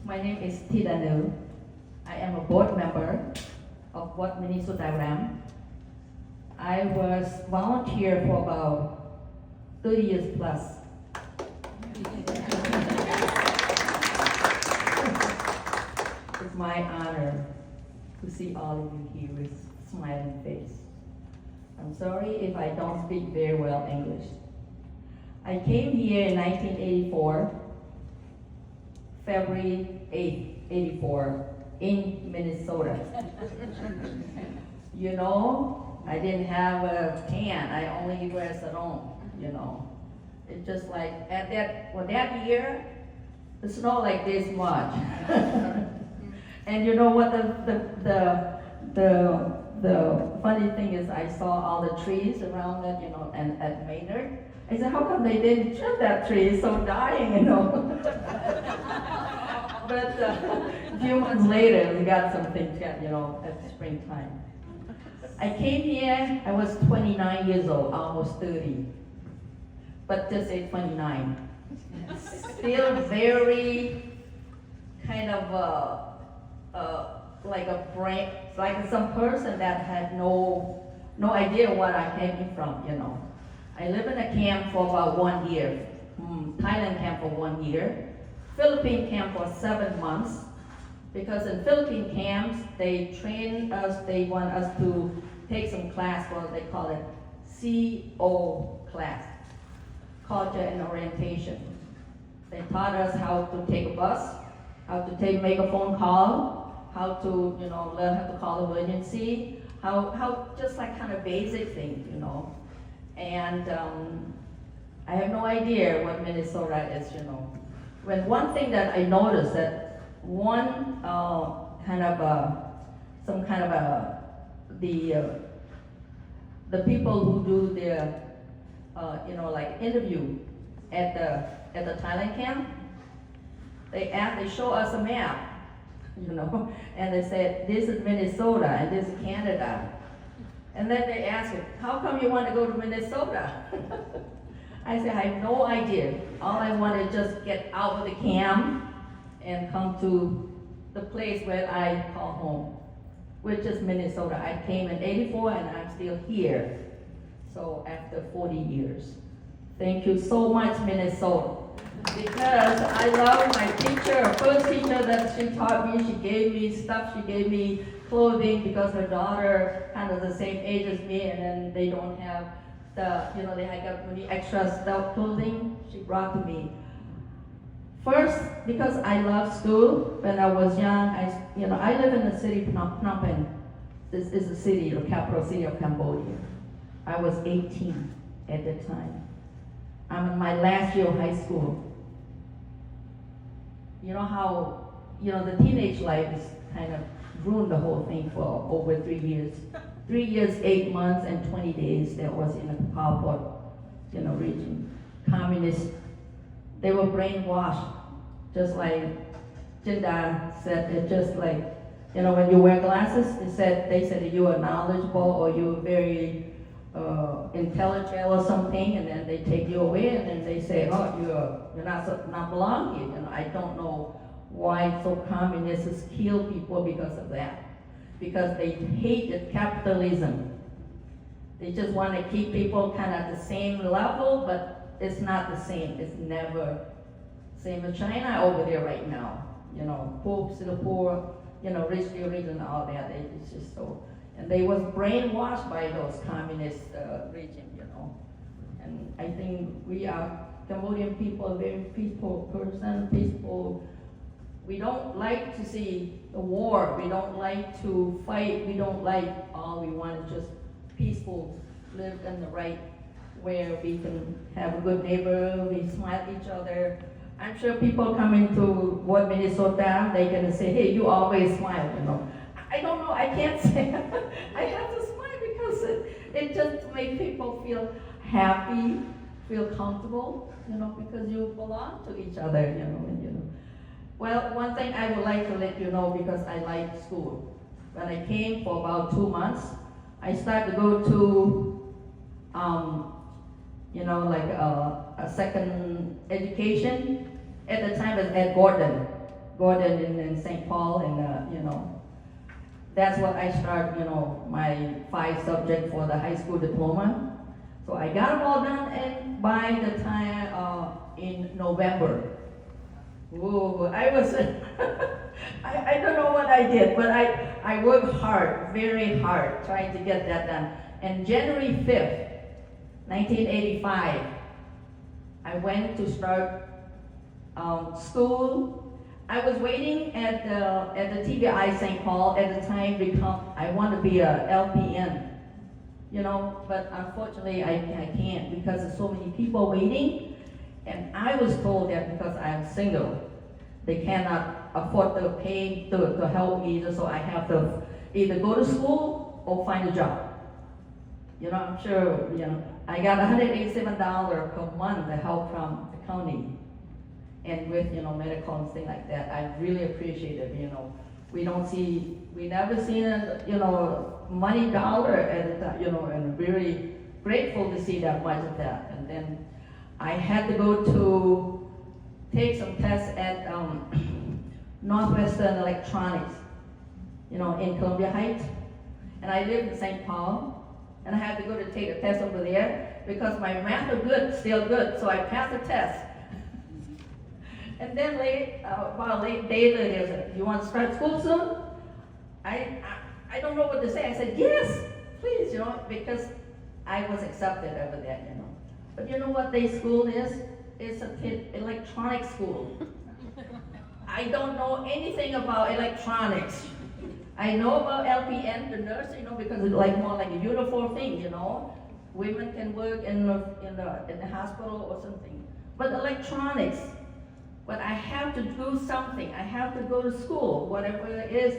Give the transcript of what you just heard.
My name is Thida Noeu. I am a board member of Wat Minnesota Ram. I was volunteer for about 30 years plus. It's my honor to see all of you here with smiling face. I'm sorry if I don't speak very well English. I came here in 1984, February 8th, 84, in Minnesota. You know, I didn't have a can, I only wear sarong, you know. It's just like, at that year, the snow like this much. And you know what the funny thing is, I saw all the trees around it, you know, and at Maynard. I said, how come they didn't trim that tree? It's so dying, you know. But a few months later, we got something, you know, at springtime. I came here, I was 29 years old, almost 30. But just say 29. Still very kind of like a brain, like some person that had no idea what I came from, you know. I lived in a camp for about 1 year, Thailand camp for 1 year, Philippine camp for 7 months, because in Philippine camps, they train us, they want us to take some class, what they call it CO class, Culture and Orientation. They taught us how to take a bus, how to make a phone call, how to, you know, learn how to call emergency, how just like kind of basic things, you know. And I have no idea what Minnesota is, you know. When one thing that I noticed that one the people who do their you know, like interview at the Thailand camp, they show us a map, you know, and they said this is Minnesota and this is Canada. And then they asked me, how come you want to go to Minnesota? I said, I have no idea. All I want is just get out of the camp and come to the place where I call home, which is Minnesota. I came in 84 and I'm still here. So after 40 years. Thank you so much, Minnesota. Because I love my teacher, her first teacher that she taught me, she gave me stuff, she gave me clothing because her daughter kind of the same age as me, and then they don't have the, you know, they had got many extra stuff clothing she brought to me. First, because I love school. When I was young, I live in the city Phnom Penh. This is the city, the capital city of Cambodia. I was 18 at the time. I'm in my last year of high school. You know how, you know, the teenage life is kind of ruined the whole thing for over 3 years. 3 years, 8 months, and 20 days that was in the Pol Pot, you know, region. Communists, they were brainwashed, just like Jinda said, it's just like, you know, when you wear glasses, they said that you are knowledgeable or you're very intelligent or something, and then they take you away, and then they say, oh, you're not belong here. You know, I don't know why so communists kill people because of that. Because they hated capitalism. They just want to keep people kind of at the same level, but it's not the same. It's never same as China over there right now. You know, poor to the poor, you know, rich to rich and all that. It's just so. And they was brainwashed by those communist region, you know. And I think we are Cambodian people, very peaceful person, peaceful. We don't like to see the war. We don't like to fight. We don't like all. We want is just peaceful, live in the right where we can have a good neighbor. We smile at each other. I'm sure people coming to Wat Minnesota, they're gonna say, "Hey, you always smile," you know. I don't know, I can't say. I have to smile because it just makes people feel happy, feel comfortable, you know, because you belong to each other, you know, and you know. Well, one thing I would like to let you know, because I like school. When I came for about 2 months, I started to go to, you know, like a second education. At the time, it was at Gordon. Gordon in St. Paul, and that's what I start, my 5 subjects for the high school diploma. So I got them all done, and by the time in November, whoa, I was, I don't know what I did, but I worked hard, very hard, trying to get that done. And January 5th, 1985, I went to start school. I was waiting at the TBI St. Paul at the time because I want to be a LPN, but unfortunately I can't because there's so many people waiting. And I was told that because I'm single, they cannot afford to pay to help me, so I have to either go to school or find a job. I'm sure, I got $187 per month to help from the county. And with, medical and things like that, I really appreciate it, We never seen money dollar at the time, and very grateful to see that much of that. And then I had to go to take some tests at Northwestern Electronics, in Columbia Heights. And I live in St. Paul. And I had to go to take a test over there because my math was good, still good, so I passed the test. And then about a late day later, they said, "You want to start school soon?" I don't know what to say. I said, "Yes, please," because I was accepted over that, But you know what day school is? It's an electronic school. I don't know anything about electronics. I know about LPN, the nurse, because it's more like a uniform thing, Women can work in the hospital or something. But electronics, but I have to do something. I have to go to school, whatever it is,